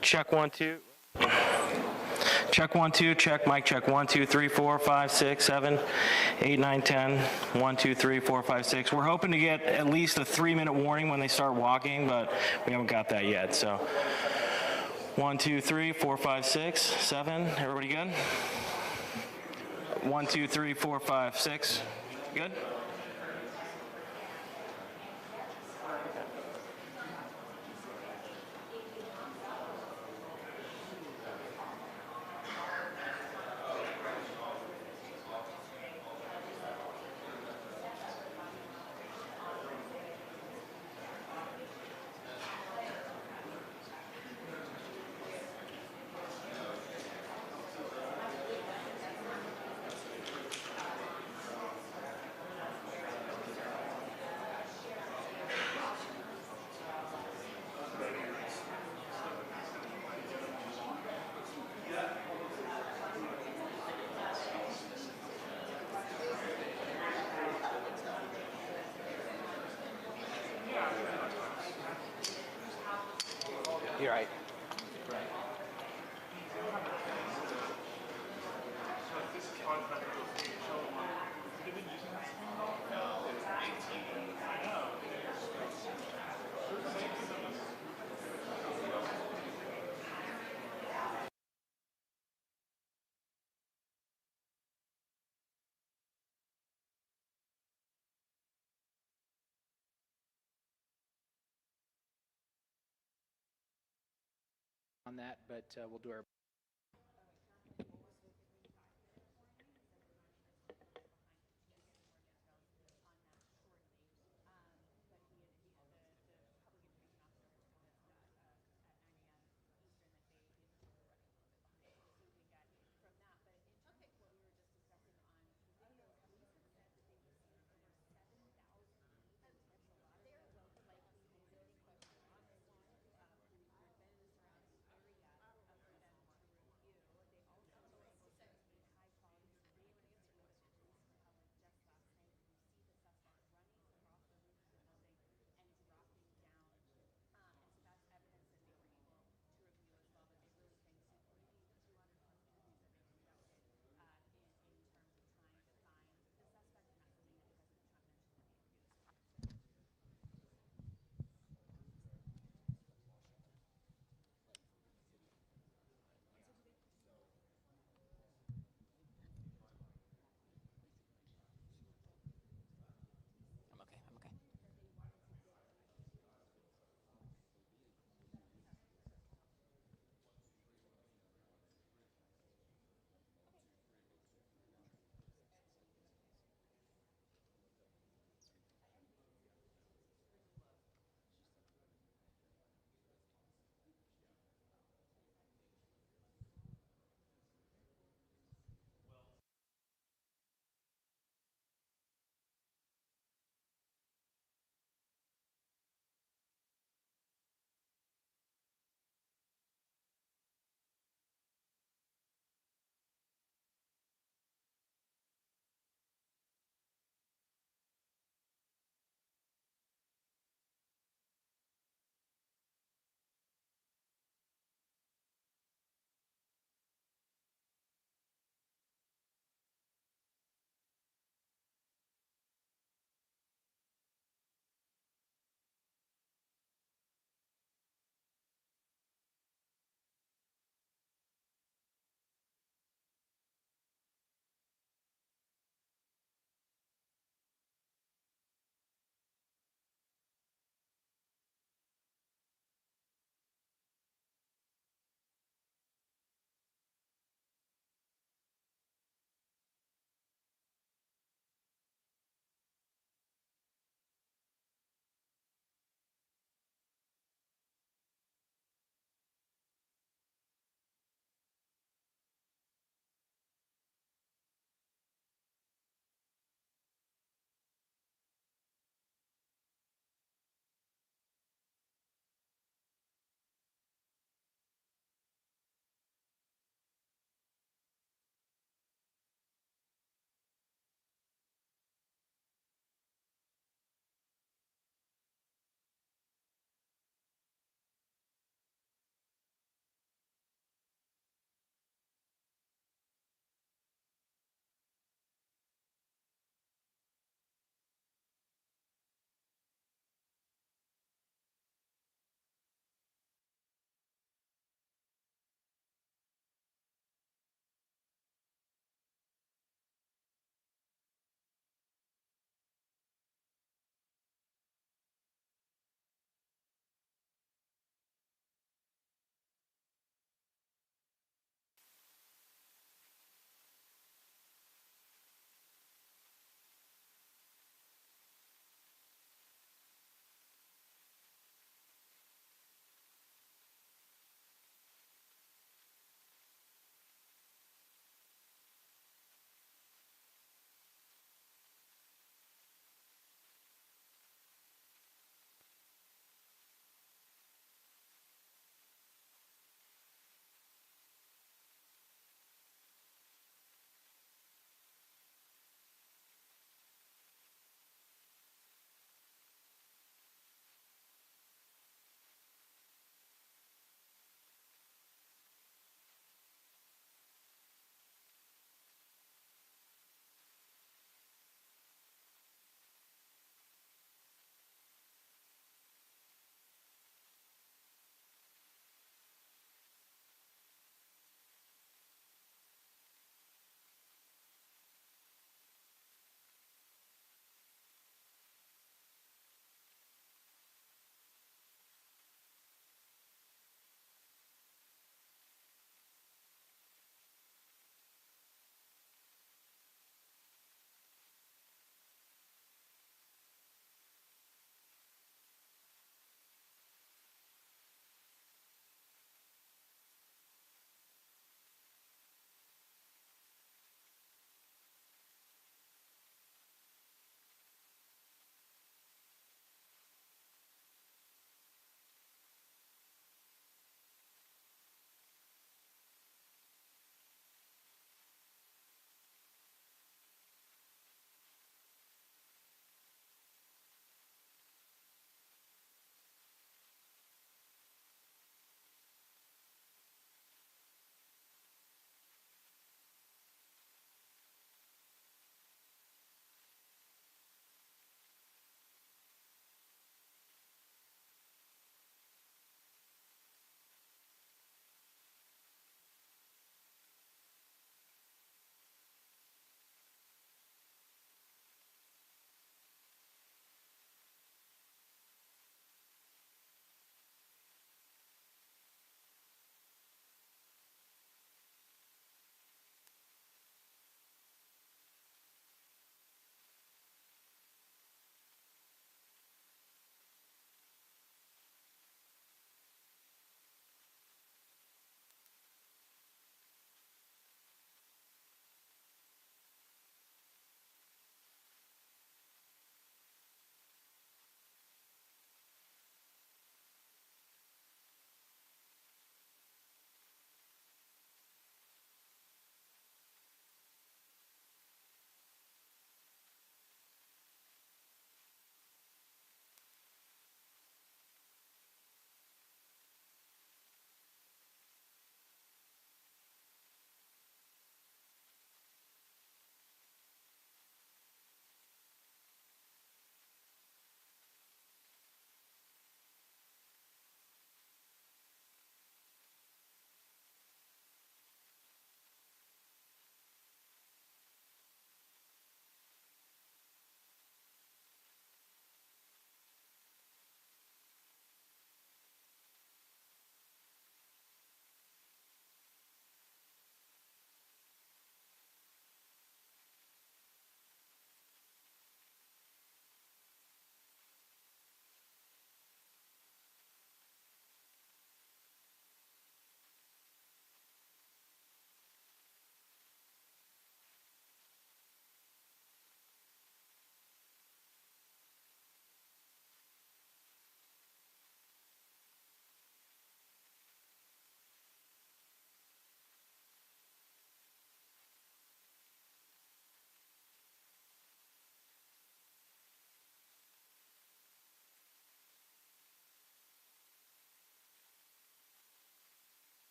Check 1 2. Check 1 2. Check mic check 1 2 3 4 5 6 7 8 9 10 1 2 3 4 5 6. We're hoping to get at least a 3-minute warning when they start walking, but we haven't got that yet. So 1 2 3 4 5 6 7. Everybody good? 1 2 3 4 5 6. Good. You're right. On that, but we'll do our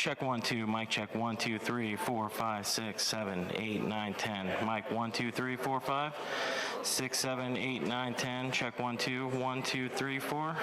Check 1 2, mic check 1 2 3 4 5 6 7 8 9 10. Mic 1 2 3 4 5 6 7 8 9 10. Check 1 2 1 2 3 4.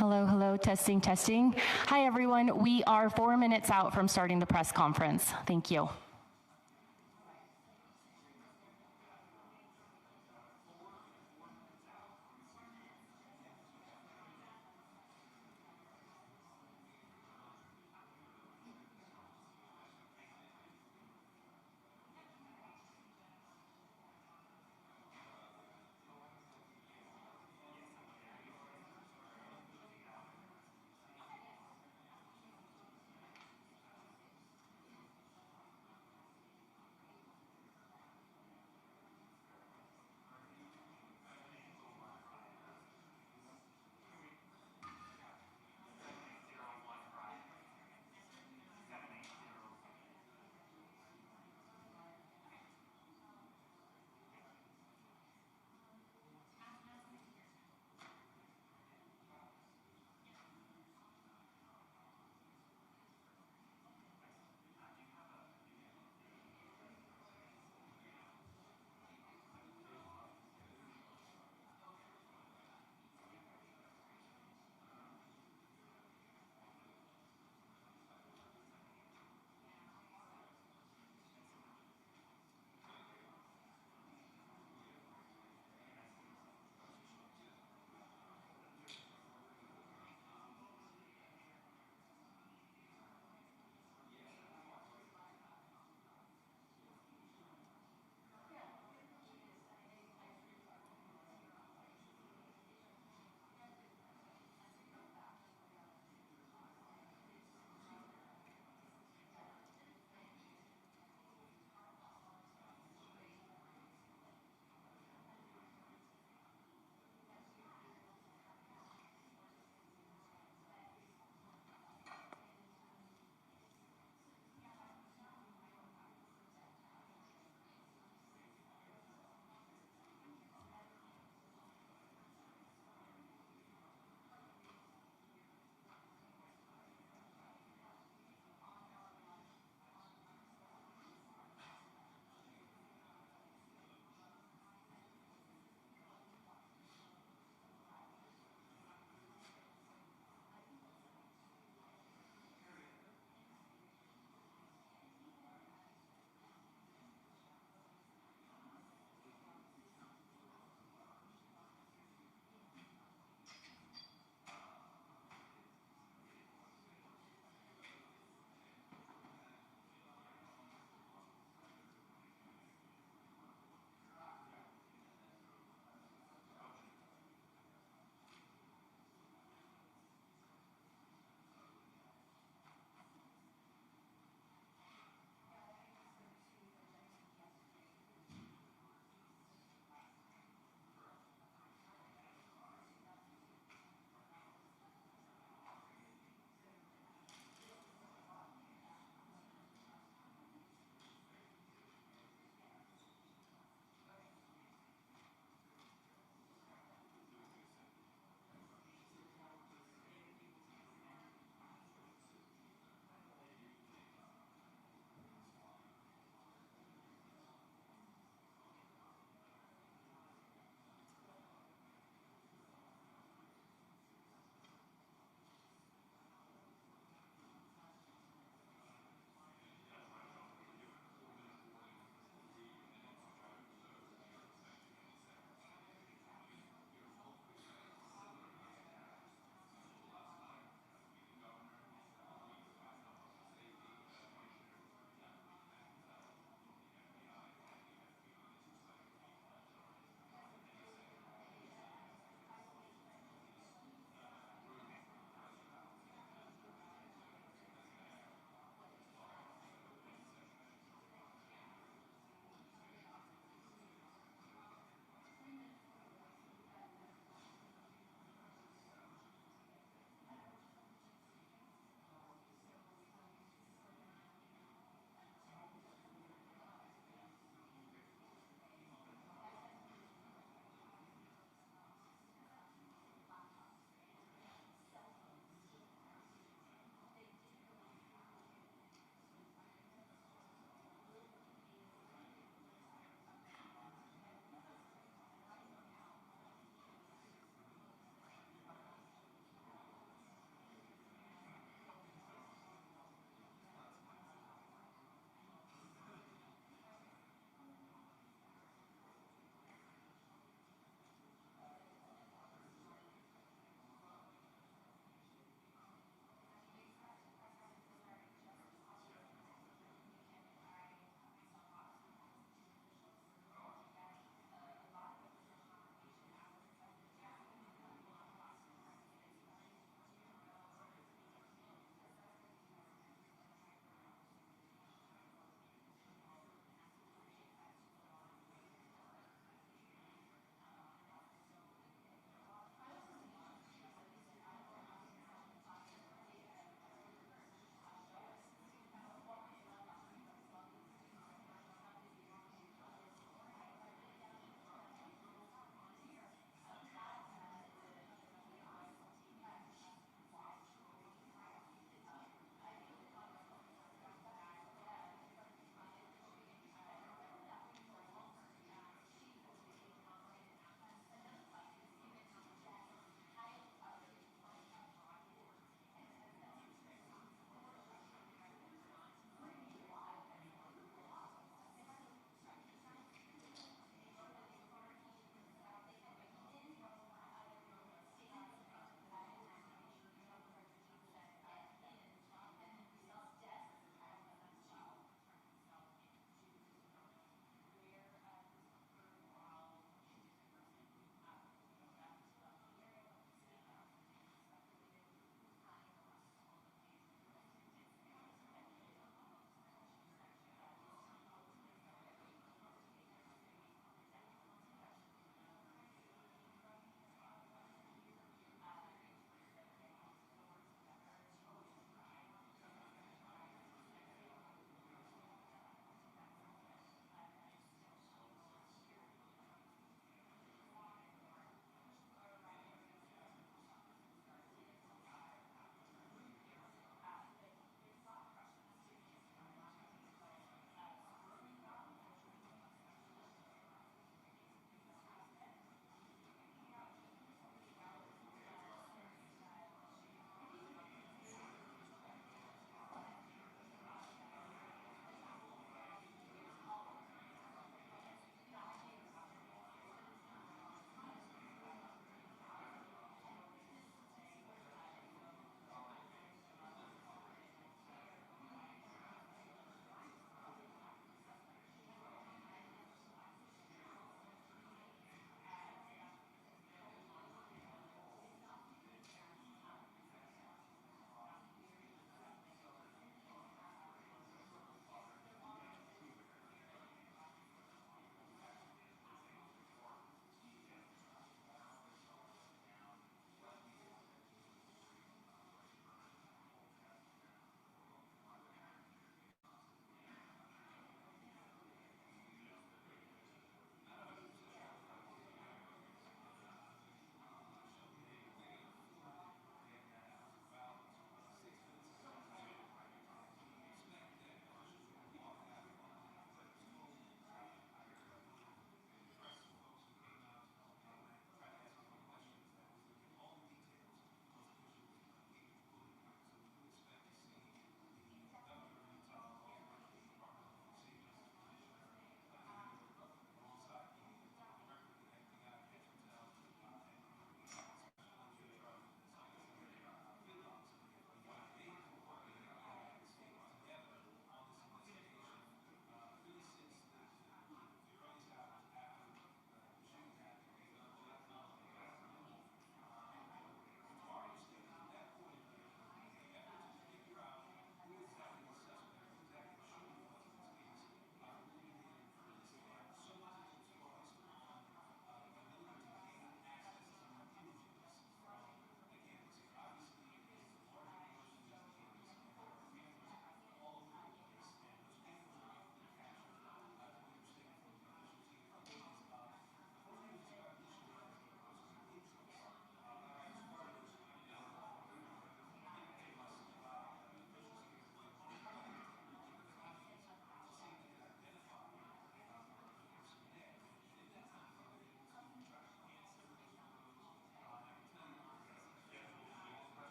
Hello, hello, testing, testing. Hi, everyone. We are 4 minutes out from starting the press conference. Thank you.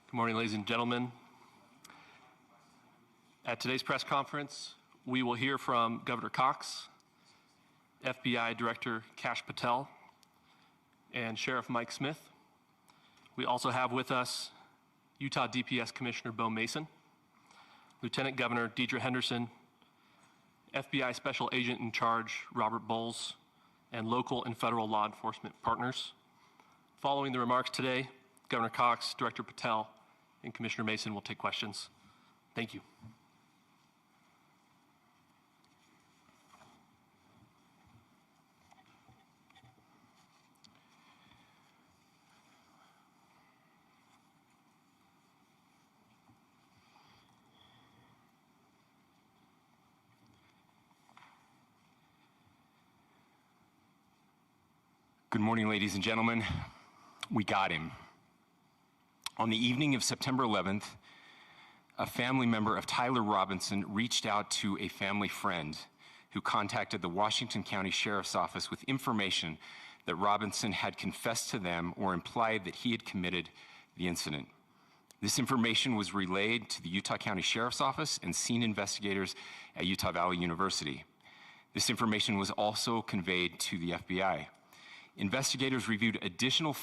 Good morning, ladies and gentlemen. At today's press conference, we will hear from Governor Cox, FBI Director Kash Patel, and Sheriff Mike Smith. We also have with us Utah DPS Commissioner Bo Mason, Lieutenant Governor Deidre Henderson, FBI Special Agent in Charge Robert Bowles, and local and federal law enforcement partners. Following the remarks today, Governor Cox, Director Patel, and Commissioner Mason will take questions. Thank you. Good morning, ladies and gentlemen. We got him. On the evening of September 11th, a family member of Tyler Robinson reached out to a family friend who contacted the Washington County Sheriff's Office with information that Robinson had confessed to them or implied that he had committed the incident. This information was relayed to the Utah County Sheriff's Office and scene investigators at Utah Valley University. This information was also conveyed to the FBI. Investigators reviewed additional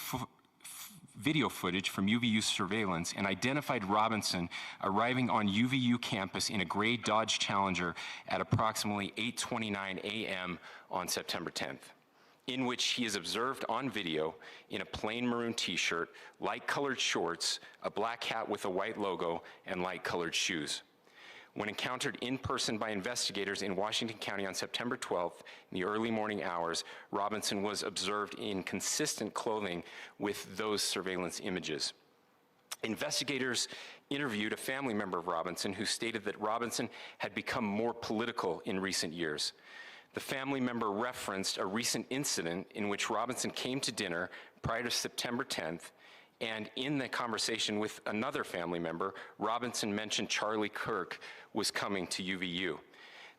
video footage from UVU surveillance and identified Robinson arriving on UVU campus in a gray Dodge Challenger at approximately 8:29 a.m. on September 10th, in which he is observed on video in a plain maroon t-shirt, light-colored shorts, a black hat with a white logo, and light-colored shoes. When encountered in person by investigators in Washington County on September 12th, in the early morning hours, Robinson was observed in consistent clothing with those surveillance images. Investigators interviewed a family member of Robinson who stated that Robinson had become more political in recent years. The family member referenced a recent incident in which Robinson came to dinner prior to September 10th, and in the conversation with another family member, Robinson mentioned Charlie Kirk was coming to UVU.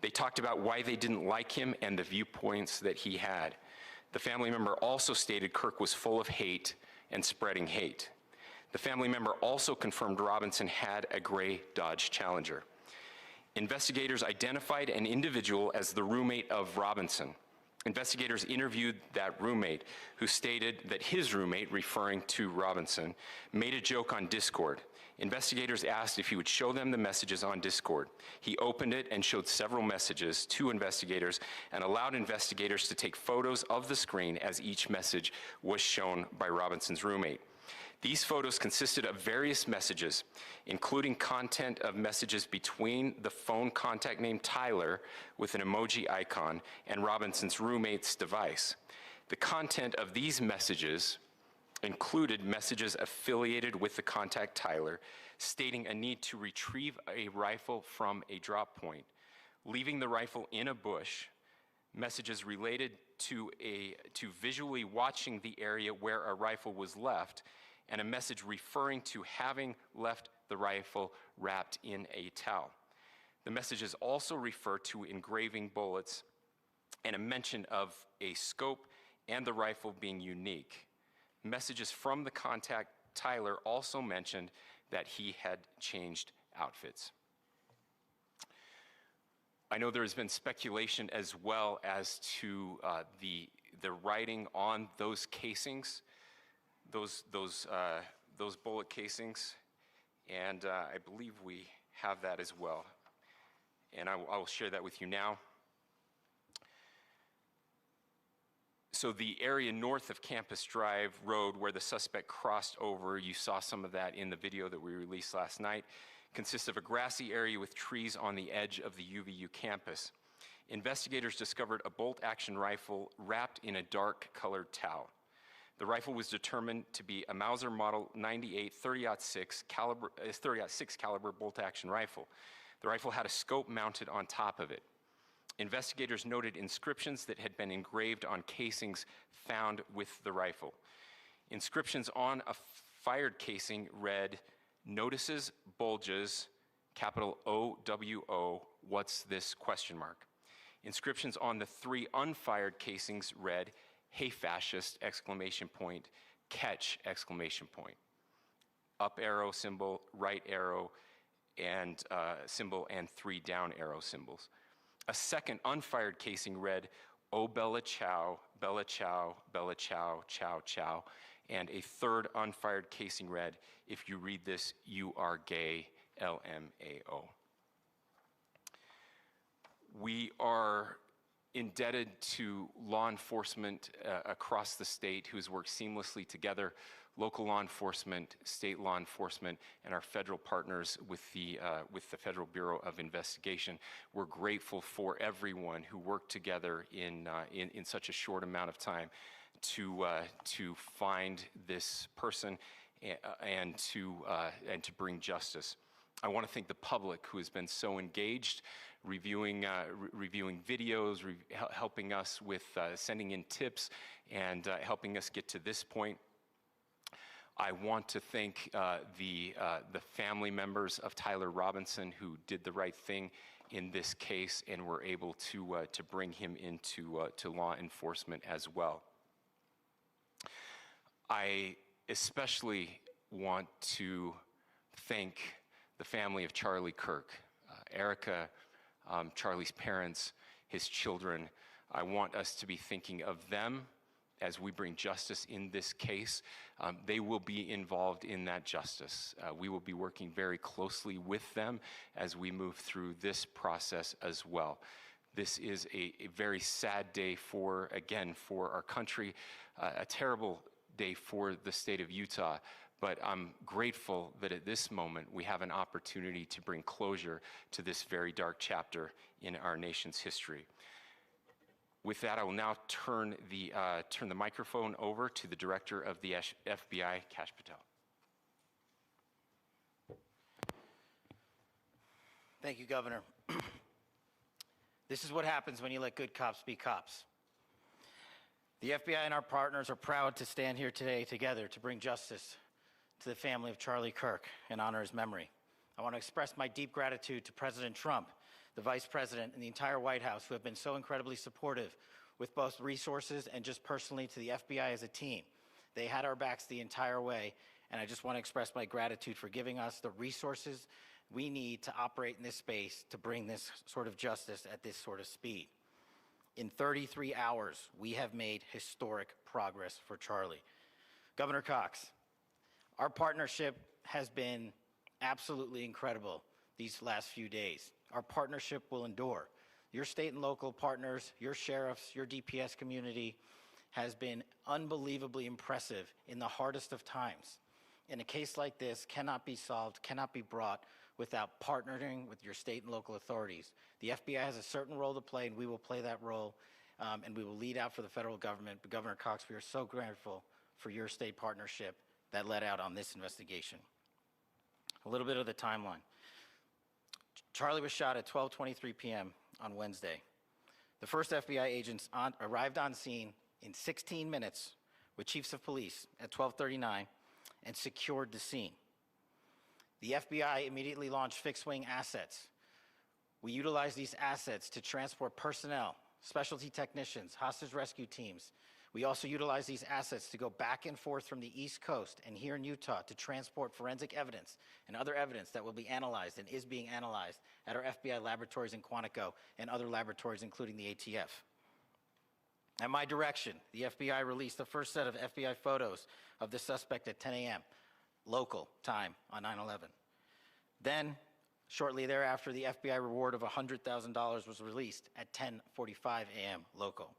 They talked about why they didn't like him and the viewpoints that he had. The family member also stated Kirk was full of hate and spreading hate. The family member also confirmed Robinson had a gray Dodge Challenger. Investigators identified an individual as the roommate of Robinson. Investigators interviewed that roommate, who stated that his roommate, referring to Robinson, made a joke on Discord. Investigators asked if he would show them the messages on Discord. He opened it and showed several messages to investigators and allowed investigators to take photos of the screen as each message was shown by Robinson's roommate. These photos consisted of various messages, including content of messages between the phone contact named Tyler with an emoji icon and Robinson's roommate's device. The content of these messages included messages affiliated with the contact Tyler, stating a need to retrieve a rifle from a drop point, leaving the rifle in a bush, messages related to visually watching the area where a rifle was left, and a message referring to having left the rifle wrapped in a towel. The messages also refer to engraving bullets and a mention of a scope and the rifle being unique. Messages from the contact Tyler also mentioned that he had changed outfits. I know there has been speculation as well as to the writing on those casings, those bullet casings, and I believe we have that as well. And I will share that with you now. So the area north of Campus Drive Road where the suspect crossed over, you saw some of that in the video that we released last night, consists of a grassy area with trees on the edge of the UVU campus. Investigators discovered a bolt-action rifle wrapped in a dark-colored towel. The rifle was determined to be a Mauser Model 98 30-06 caliber bolt-action rifle. The rifle had a scope mounted on top of it. Investigators noted inscriptions that had been engraved on casings found with the rifle. Inscriptions on a fired casing read, "Notices, bulges, capital OWO, what's this, question mark." Inscriptions on the 3 unfired casings read, "Hey fascist, exclamation point, catch, exclamation point." up arrow symbol, right arrow and symbol, and 3 down arrow symbols. A second unfired casing read, "Oh Bella Chow, Bella Chow, Bella Chow, Chow Chow." And a third unfired casing read, "If you read this, you are gay, LMAO." We are indebted to law enforcement across the state who has worked seamlessly together, local law enforcement, state law enforcement, and our federal partners with the Federal Bureau of Investigation. We're grateful for everyone who worked together in such a short amount of time to find this person and to bring justice. I want to thank the public who has been so engaged, reviewing videos, helping us with sending in tips, and helping us get to this point. I want to thank the family members of Tyler Robinson who did the right thing in this case and were able to bring him into to law enforcement as well. I especially want to thank the family of Charlie Kirk, Erica, Charlie's parents, his children. I want us to be thinking of them as we bring justice in this case. They will be involved in that justice. We will be working very closely with them as we move through this process as well. This is a very sad day for our country, a terrible day for the state of Utah. But I'm grateful that at this moment we have an opportunity to bring closure to this very dark chapter in our nation's history. With that, I will now turn the microphone over to the Director of the FBI, Kash Patel. Thank you, Governor. This is what happens when you let good cops be cops. The FBI and our partners are proud to stand here today together to bring justice to the family of Charlie Kirk and honor his memory. I want to express my deep gratitude to President Trump, the Vice President, and the entire White House who have been so incredibly supportive with both resources and just personally to the FBI as a team. They had our backs the entire way, and I just want to express my gratitude for giving us the resources we need to operate in this space to bring this sort of justice at this sort of speed. In 33 hours, we have made historic progress for Charlie. Governor Cox, our partnership has been absolutely incredible these last few days. Our partnership will endure. Your state and local partners, your sheriffs, your DPS community has been unbelievably impressive in the hardest of times. And a case like this cannot be solved, cannot be brought without partnering with your state and local authorities. The FBI has a certain role to play, and we will play that role, and we will lead out for the federal government. But Governor Cox, we are so grateful for your state partnership that led out on this investigation. A little bit of the timeline. Charlie was shot at 12:23 p.m. on Wednesday. The first FBI agents arrived on scene in 16 minutes with chiefs of police at 12:39 and secured the scene. The FBI immediately launched fixed-wing assets. We utilized these assets to transport personnel, specialty technicians, hostage rescue teams. We also utilized these assets to go back and forth from the East Coast and here in Utah to transport forensic evidence and other evidence that will be analyzed and is being analyzed at our FBI laboratories in Quantico and other laboratories, including the ATF. At my direction, the FBI released the first set of FBI photos of the suspect at 10 a.m. local time on 9/11. Then, shortly thereafter, the FBI reward of $100,000 was released at 10:45 a.m. local.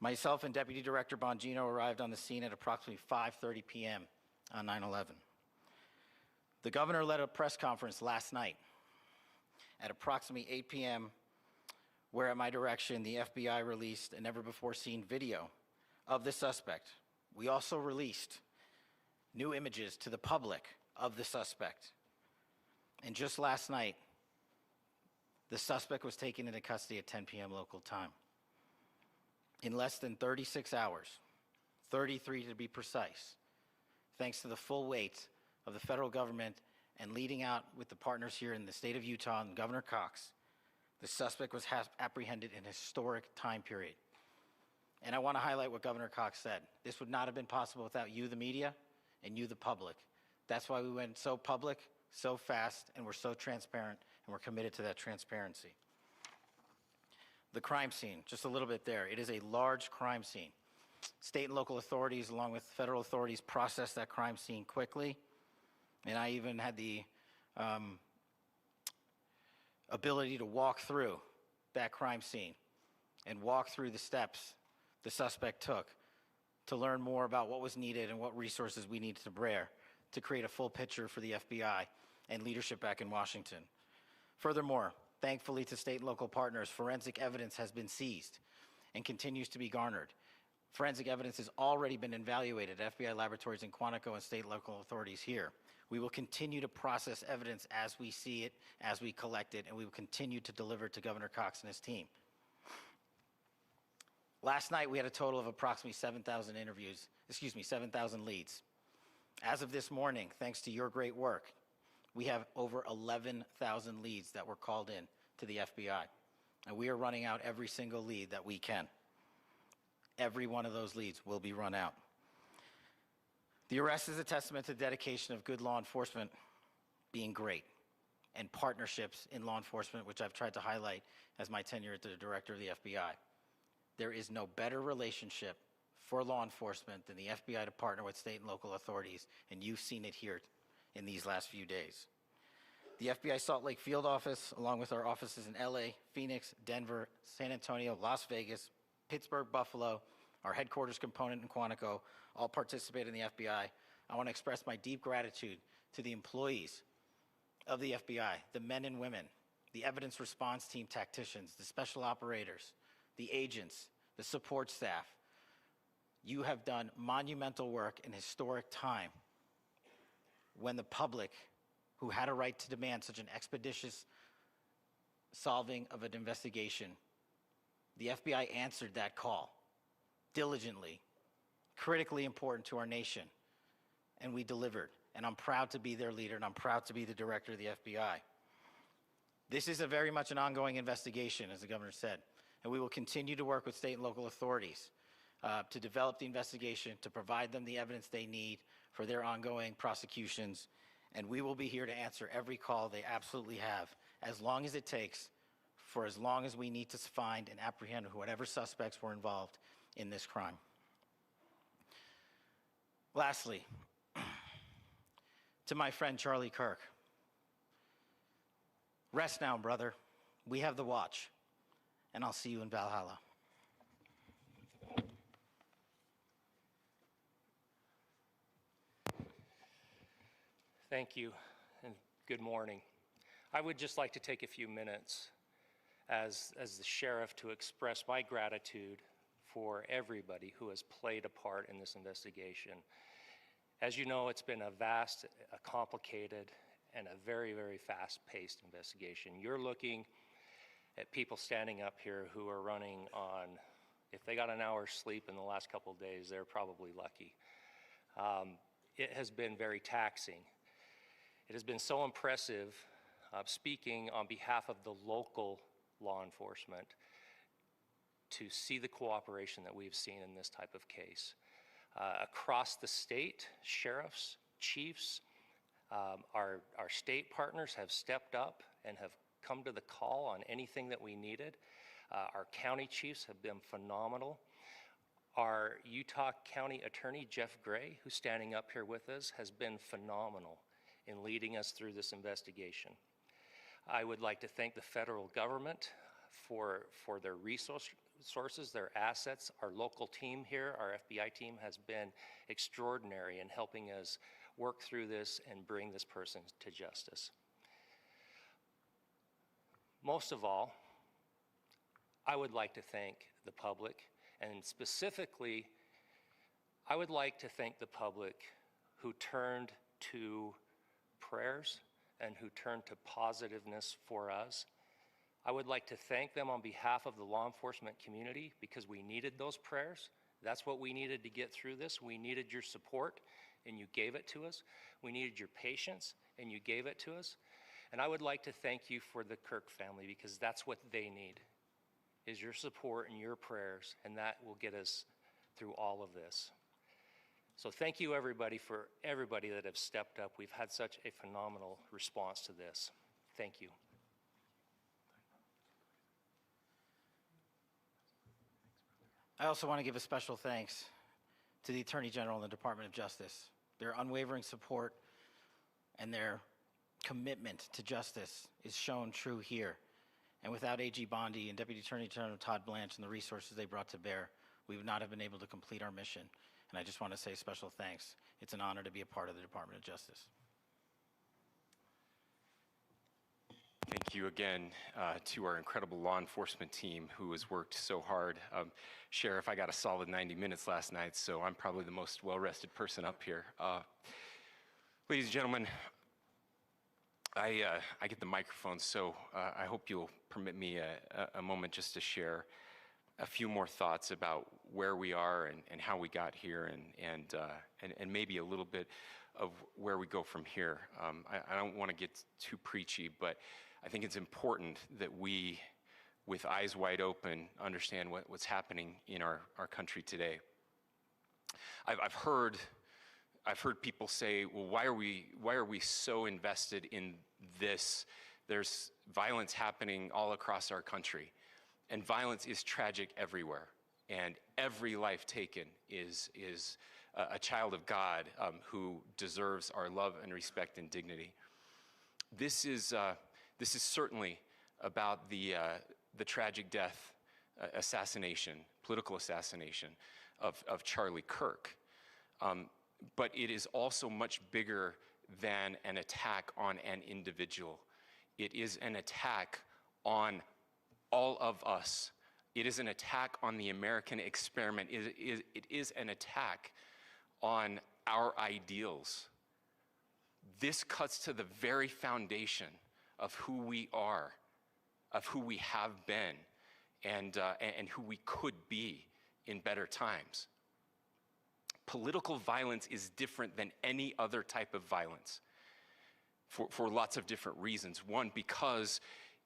Myself and Deputy Director Bongino arrived on the scene at approximately 5:30 p.m. on 9/11. The governor led a press conference last night at approximately 8 p.m., where at my direction, the FBI released a never-before-seen video of the suspect. We also released new images to the public of the suspect. And just last night, the suspect was taken into custody at 10 p.m. local time. In less than 36 hours, 33 to be precise, thanks to the full weight of the federal government and leading out with the partners here in the state of Utah and Governor Cox, the suspect was apprehended in a historic time period. And I want to highlight what Governor Cox said. This would not have been possible without you, the media, and you, the public. That's why we went so public, so fast, and we're so transparent, and we're committed to that transparency. The crime scene, just a little bit there. It is a large crime scene. State and local authorities, along with federal authorities, process that crime scene quickly. And I even had the ability to walk through that crime scene and walk through the steps the suspect took to learn more about what was needed and what resources we needed to bear to create a full picture for the FBI and leadership back in Washington. Furthermore, thankfully to state and local partners, forensic evidence has been seized and continues to be garnered. Forensic evidence has already been evaluated at FBI laboratories in Quantico and state and local authorities here. We will continue to process evidence as we see it, as we collect it, and we will continue to deliver it to Governor Cox and his team. Last night, we had a total of approximately 7,000 leads. As of this morning, thanks to your great work, we have over 11,000 leads that were called in to the FBI. And we are running out every single lead that we can. Every one of those leads will be run out. The arrest is a testament to the dedication of good law enforcement being great and partnerships in law enforcement, which I've tried to highlight as my tenure as the director of the FBI. There is no better relationship for law enforcement than the FBI to partner with state and local authorities, and you've seen it here in these last few days. The FBI Salt Lake Field Office, along with our offices in LA, Phoenix, Denver, San Antonio, Las Vegas, Pittsburgh, Buffalo, our headquarters component in Quantico, all participate in the FBI. I want to express my deep gratitude to the employees of the FBI, the men and women, the evidence response team tacticians, the special operators, the agents, the support staff. You have done monumental work in historic time when the public, who had a right to demand such an expeditious solving of an investigation, the FBI answered that call diligently, critically important to our nation, and we delivered. And I'm proud to be their leader, and I'm proud to be the director of the FBI. This is very much an ongoing investigation, as the governor said, and we will continue to work with state and local authorities to develop the investigation, to provide them the evidence they need for their ongoing prosecutions, and we will be here to answer every call they absolutely have, as long as it takes, for as long as we need to find and apprehend whatever suspects were involved in this crime. Lastly, to my friend Charlie Kirk, rest now, brother. We have the watch, and I'll see you in Valhalla. Thank you, and good morning. I would just like to take a few minutes as the sheriff to express my gratitude for everybody who has played a part in this investigation. As you know, it's been a vast, a complicated, and a very, very fast-paced investigation. You're looking at people standing up here who are running on, if they got an hour's sleep in the last couple of days, they're probably lucky. It has been very taxing. It has been so impressive, speaking on behalf of the local law enforcement, to see the cooperation that we've seen in this type of case. Across the state, sheriffs, chiefs, our state partners have stepped up and have come to the call on anything that we needed. Our county chiefs have been phenomenal. Our Utah County Attorney, Jeff Gray, who's standing up here with us, has been phenomenal in leading us through this investigation. I would like to thank the federal government for their resources, their assets. Our local team here, our FBI team, has been extraordinary in helping us work through this and bring this person to justice. Most of all, I would like to thank the public, and specifically, I would like to thank the public who turned to prayers and who turned to positiveness for us. I would like to thank them on behalf of the law enforcement community, because we needed those prayers. That's what we needed to get through this. We needed your support, and you gave it to us. We needed your patience, and you gave it to us. And I would like to thank you for the Kirk family, because that's what they need, is your support and your prayers, and that will get us through all of this. So thank you everybody for everybody that have stepped up. We've had such a phenomenal response to this. Thank you. I also want to give a special thanks to the Attorney General and the Department of Justice. Their unwavering support and their commitment to justice is shown true here. And without AG Bondi and Deputy Attorney General Todd Blanche and the resources they brought to bear, we would not have been able to complete our mission. And I just want to say special thanks. It's an honor to be a part of the Department of Justice. Thank you again to our incredible law enforcement team who has worked so hard. Sheriff, I got a solid 90 minutes last night, so I'm probably the most well-rested person up here. Ladies and gentlemen, I get the microphone, so I hope you'll permit me a moment just to share a few more thoughts about where we are and how we got here and maybe a little bit of where we go from here. I don't want to get too preachy, but I think it's important that we, with eyes wide open, understand what's happening in our country today. I've heard people say, well, why are we so invested in this? There's violence happening all across our country. And violence is tragic everywhere. And every life taken is a child of God who deserves our love and respect and dignity. This is certainly about the tragic death, political assassination of Charlie Kirk. But it is also much bigger than an attack on an individual. It is an attack on all of us. It is an attack on the American experiment. It is an attack on our ideals. This cuts to the very foundation of who we are, of who we have been, and who we could be in better times. Political violence is different than any other type of violence for lots of different reasons. One, because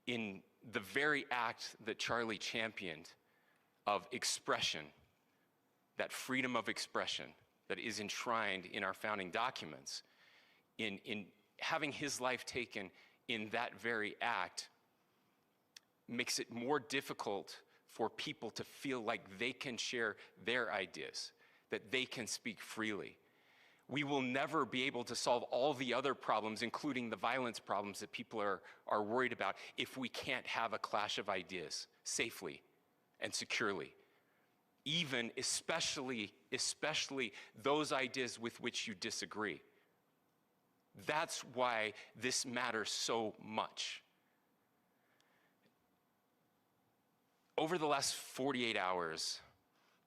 in the very act that Charlie championed of expression, that freedom of expression that is enshrined in our founding documents, in having his life taken in that very act, makes it more difficult for people to feel like they can share their ideas, that they can speak freely. We will never be able to solve all the other problems, including the violence problems that people are worried about, if we can't have a clash of ideas safely and securely. Even, especially those ideas with which you disagree. That's why this matters so much. Over the last 48 hours,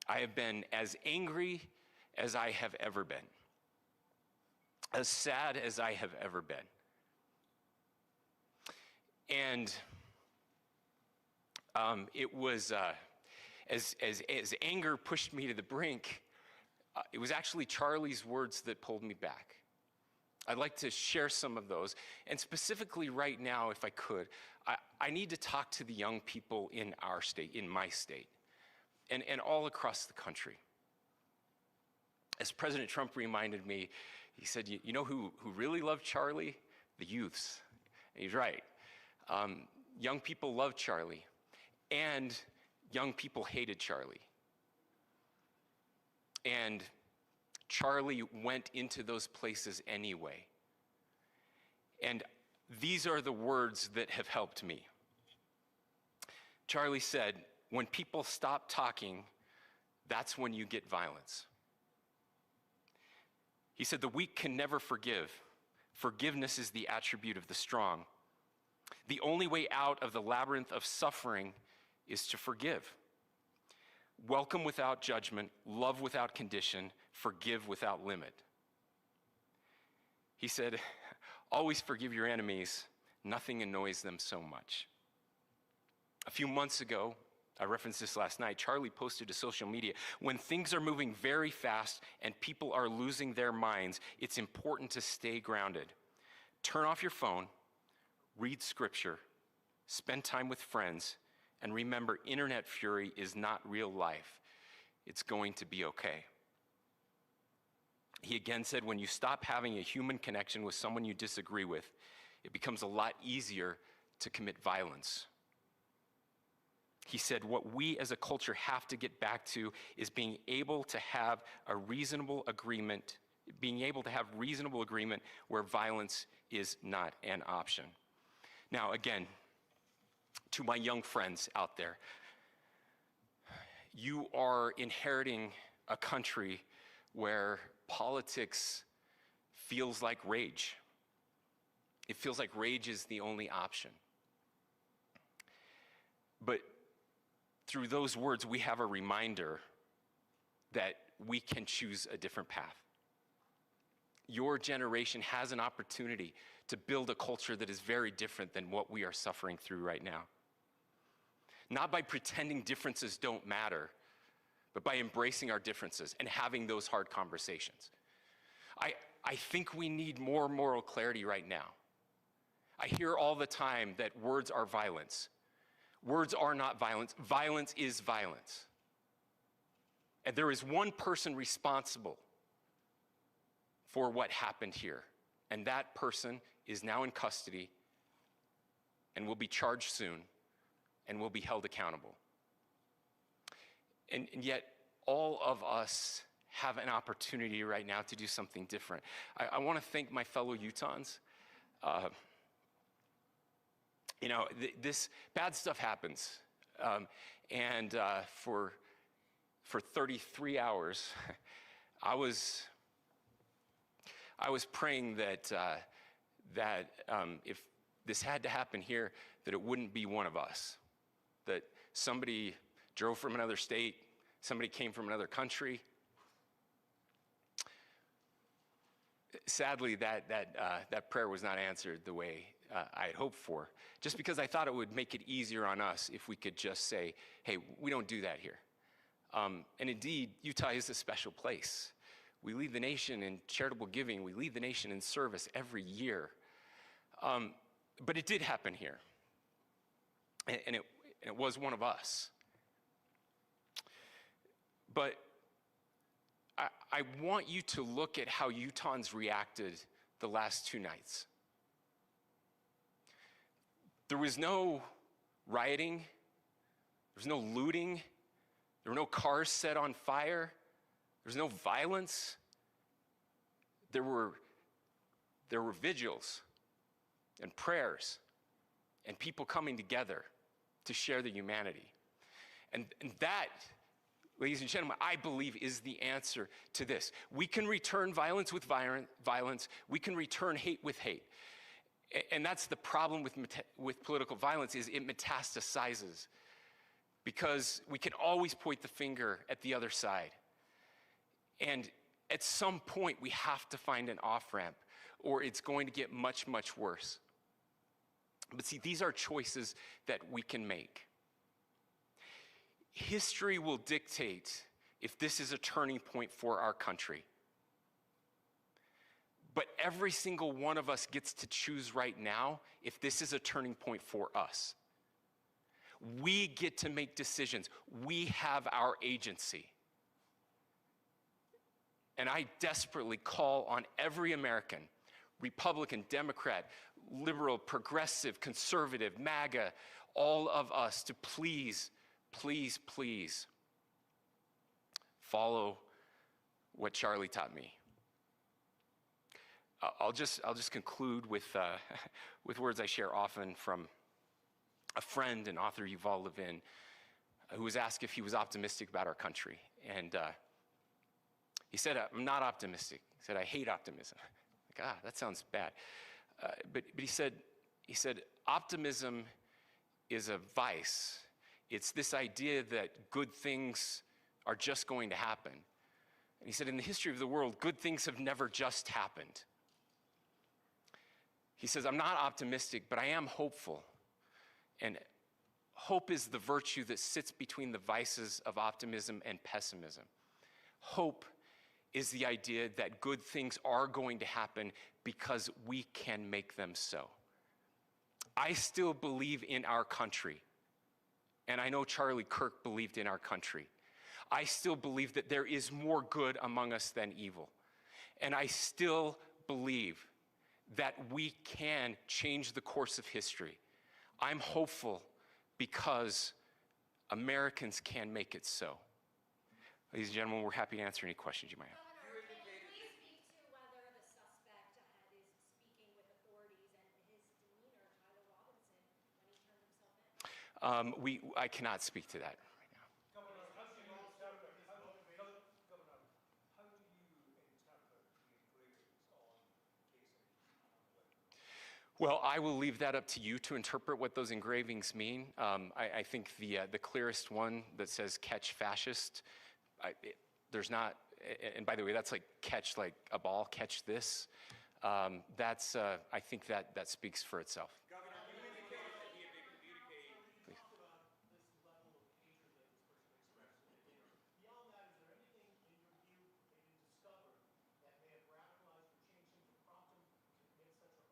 I have been as angry as I have ever been. As sad as I have ever been. And it was, as anger pushed me to the brink, it was actually Charlie's words that pulled me back. I'd like to share some of those. And specifically right now, if I could, I need to talk to the young people in our state, in my state, and all across the country. As President Trump reminded me, he said, you know who really loved Charlie? The youths. And he's right. Young people loved Charlie, and young people hated Charlie. And Charlie went into those places anyway. And these are the words that have helped me. Charlie said, when people stop talking, that's when you get violence. He said, the weak can never forgive. Forgiveness is the attribute of the strong. The only way out of the labyrinth of suffering is to forgive. Welcome without judgment, love without condition, forgive without limit. He said, always forgive your enemies. Nothing annoys them so much. A few months ago, I referenced this last night, Charlie posted to social media, when things are moving very fast and people are losing their minds, it's important to stay grounded. Turn off your phone, read scripture, spend time with friends, and remember, internet fury is not real life. It's going to be okay. He again said, when you stop having a human connection with someone you disagree with, it becomes a lot easier to commit violence. He said, what we as a culture have to get back to is being able to have a reasonable agreement, where violence is not an option. Now, again, to my young friends out there, you are inheriting a country where politics feels like rage. It feels like rage is the only option. But through those words, we have a reminder that we can choose a different path. Your generation has an opportunity to build a culture that is very different than what we are suffering through right now. Not by pretending differences don't matter, but by embracing our differences and having those hard conversations. I think we need more moral clarity right now. I hear all the time that words are violence. Words are not violence. Violence is violence. And there is one person responsible for what happened here. And that person is now in custody and will be charged soon and will be held accountable. And yet, all of us have an opportunity right now to do something different. I want to thank my fellow Utahns. This bad stuff happens. For 33 hours, I was praying that if this had to happen here, that it wouldn't be one of us. That somebody drove from another state, somebody came from another country. Sadly, that prayer was not answered the way I had hoped for, just because I thought it would make it easier on us if we could just say, hey, we don't do that here. And indeed, Utah is a special place. We lead the nation in charitable giving. We lead the nation in service every year. But it did happen here. And it was one of us. But I want you to look at how Utahns reacted the last 2 nights. There was no rioting. There was no looting. There were no cars set on fire. There was no violence. There were vigils and prayers and people coming together to share the humanity. And that, ladies and gentlemen, I believe is the answer to this. We can return violence with violence. We can return hate with hate. And that's the problem with political violence, is it metastasizes. Because we can always point the finger at the other side. And at some point, we have to find an off-ramp, or it's going to get much, much worse. But see, these are choices that we can make. History will dictate if this is a turning point for our country. But every single one of us gets to choose right now if this is a turning point for us. We get to make decisions. We have our agency. And I desperately call on every American, Republican, Democrat, liberal, progressive, conservative, MAGA, all of us to please, please, please follow what Charlie taught me. I'll just conclude with words I share often from a friend and author, Yuval Levin, who was asked if he was optimistic about our country. And he said, I'm not optimistic. He said, I hate optimism. Like, that sounds bad. But he said, optimism is a vice. It's this idea that good things are just going to happen. And he said, in the history of the world, good things have never just happened. He says, I'm not optimistic, but I am hopeful. And hope is the virtue that sits between the vices of optimism and pessimism. Hope is the idea that good things are going to happen because we can make them so. I still believe in our country. And I know Charlie Kirk believed in our country. I still believe that there is more good among us than evil. And I still believe that we can change the course of history. I'm hopeful because Americans can make it so. Ladies and gentlemen, we're happy to answer any questions you might have. Governor, can you please speak to whether the suspect is speaking with authorities and his demeanor, Tyler Robinson, when he turned himself in? I cannot speak to that right now. Well, I will leave that up to you to interpret what those engravings mean. I think the clearest one that says "catch fascist," there's not, and by the way, that's like catch like a ball, catch this. That's I think that speaks for itself. Governor, you indicated that he had been communicating. Please. Talk about this level of hatred that this person expressed. Beyond that, is there anything in your view that you discovered that may have radicalized or changed him to prompt him to commit such a horrific?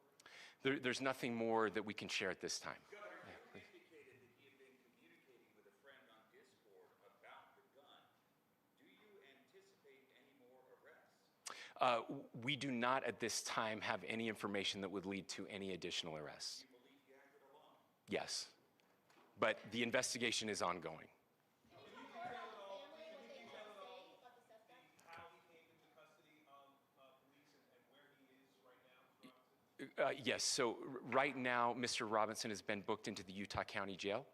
There's nothing more that we can share at this time. Governor, you indicated that he had been communicating with a friend on Discord about the gun. Do you anticipate any more arrests? We do not at this time have any information that would lead to any additional arrests. Do you believe he acted alone? Yes, but the investigation is ongoing. How he came into custody of police and where he is right now? Yes, so right now, Mr. Robinson has been booked into the Utah County Jail.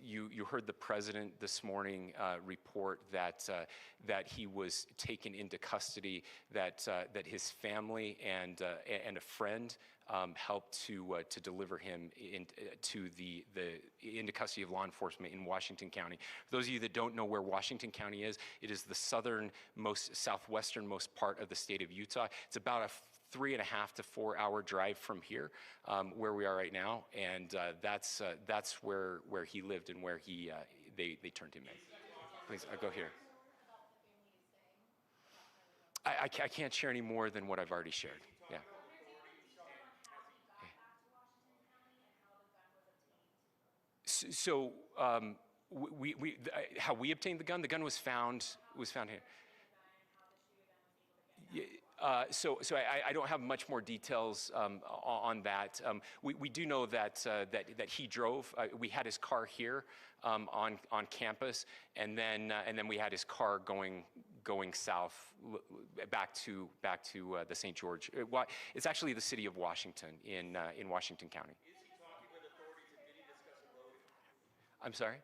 You heard the president this morning report that he was taken into custody, that his family and a friend helped to deliver him into custody of law enforcement in Washington County. For those of you that don't know where Washington County is, it is the southwesternmost part of the state of Utah. It's about a 3.5 to 4 hour drive from here, where we are right now, and that's where he lived and where they turned him in. Please, go here. I can't share any more than what I've already shared. Yeah. So how we obtained the gun was found here. So I don't have much more details on that. We do know that he drove. We had his car here on campus, and then we had his car going south back to the St. George. It's actually the city of Washington in Washington County. Is he talking with authorities and did he discuss a motive? I'm sorry?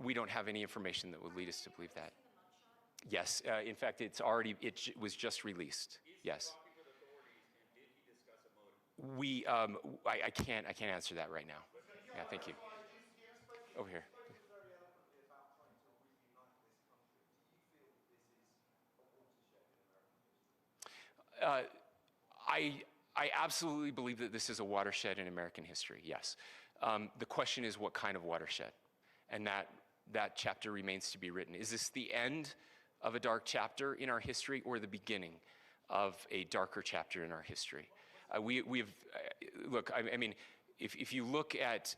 We don't have any information that would lead us to believe that. Yes, in fact, it was just released. Yes. I can't answer that right now. Yeah, thank you. Over here. I absolutely believe that this is a watershed in American history. Yes. The question is, what kind of watershed? And that chapter remains to be written. Is this the end of a dark chapter in our history, or the beginning of a darker chapter in our history? Look, I mean, if you look at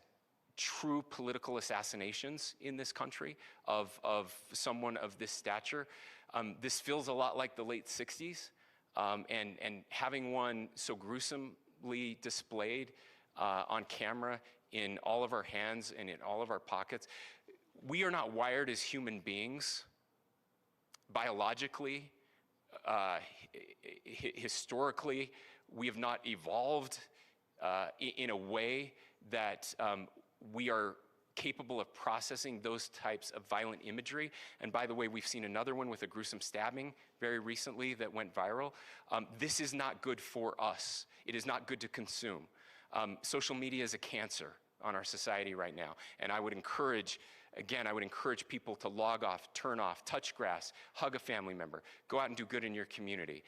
true political assassinations in this country of someone of this stature, this feels a lot like the late 60s, and having one so gruesomely displayed on camera in all of our hands and in all of our pockets. We are not wired as human beings biologically, historically. We have not evolved in a way that we are capable of processing those types of violent imagery. And by the way, we've seen another one with a gruesome stabbing very recently that went viral. This is not good for us. It is not good to consume. Social media is a cancer on our society right now. And I would encourage people to log off, turn off, touch grass, hug a family member, go out and do good in your community.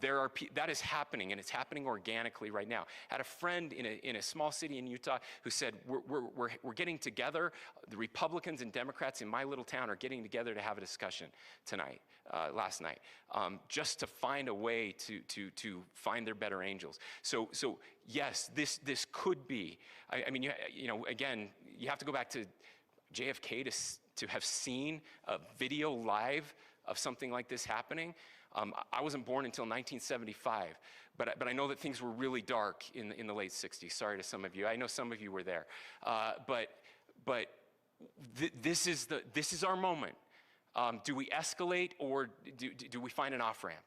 That is happening, and it's happening organically right now. I had a friend in a small city in Utah who said, we're getting together, the Republicans and Democrats in my little town are getting together to have a discussion last night, just to find a way to find their better angels. So yes, this could be, I mean, again, you have to go back to JFK to have seen a video live of something like this happening. I wasn't born until 1975, but I know that things were really dark in the late 60s. Sorry to some of you. I know some of you were there. This is our moment. Do we escalate, or do we find an off-ramp?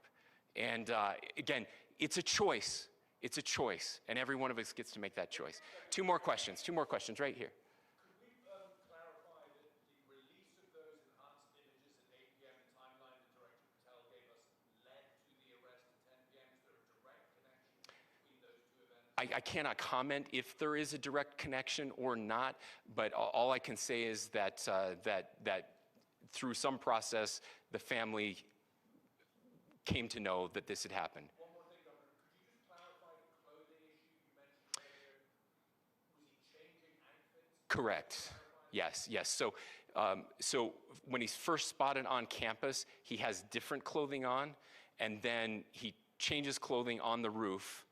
And again, it's a choice. It's a choice, and every one of us gets to make that choice. Two more questions right here. Could we clarify that the release of those enhanced images at 8 p.m., the timeline that Director Patel gave us, led to the arrest at 10 p.m.? Is there a direct connection between those two events? I cannot comment if there is a direct connection or not, but all I can say is that through some process, the family came to know that this had happened. One more thing, Governor. Could you just clarify the clothing issue you mentioned earlier? Was he changing outfits? Correct. Yes. So when he's first spotted on campus, he has different clothing on, and then he changes clothing on the roof,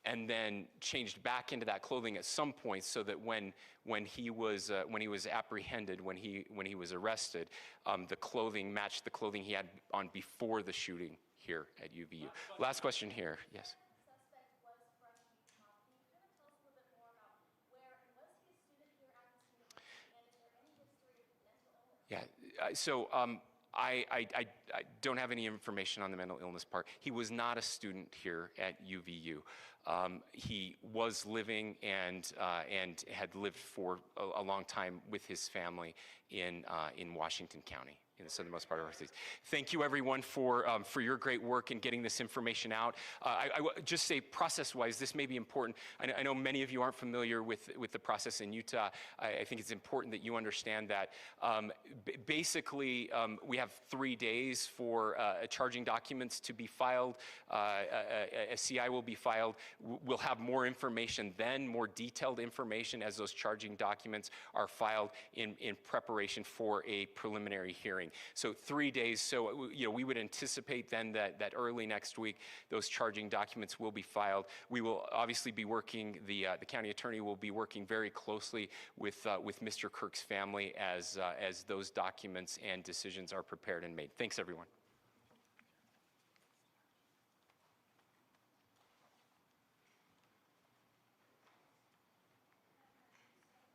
and then changed back into that clothing at some point, so that when he was apprehended, when he was arrested, the clothing matched the clothing he had on before the shooting here at UVU. Last question here. Yes. Suspect was from Utah. Can you kind of tell us a little bit more about where, and was he a student here at this university, and is there any history of mental illness? Yeah. So I don't have any information on the mental illness part. He was not a student here at UVU. He was living and had lived for a long time with his family in Washington County, in the southernmost part of our state. Thank you, everyone, for your great work in getting this information out. I would just say, process-wise, this may be important. I know many of you aren't familiar with the process in Utah. I think it's important that you understand that. Basically, we have 3 days for charging documents to be filed. A CI will be filed. We'll have more information then, more detailed information, as those charging documents are filed in preparation for a preliminary hearing. So 3 days. So we would anticipate then that early next week those charging documents will be filed. We will obviously be working. The county attorney will be working very closely with Mr. Kirk's family as those documents and decisions are prepared and made. Thanks, everyone.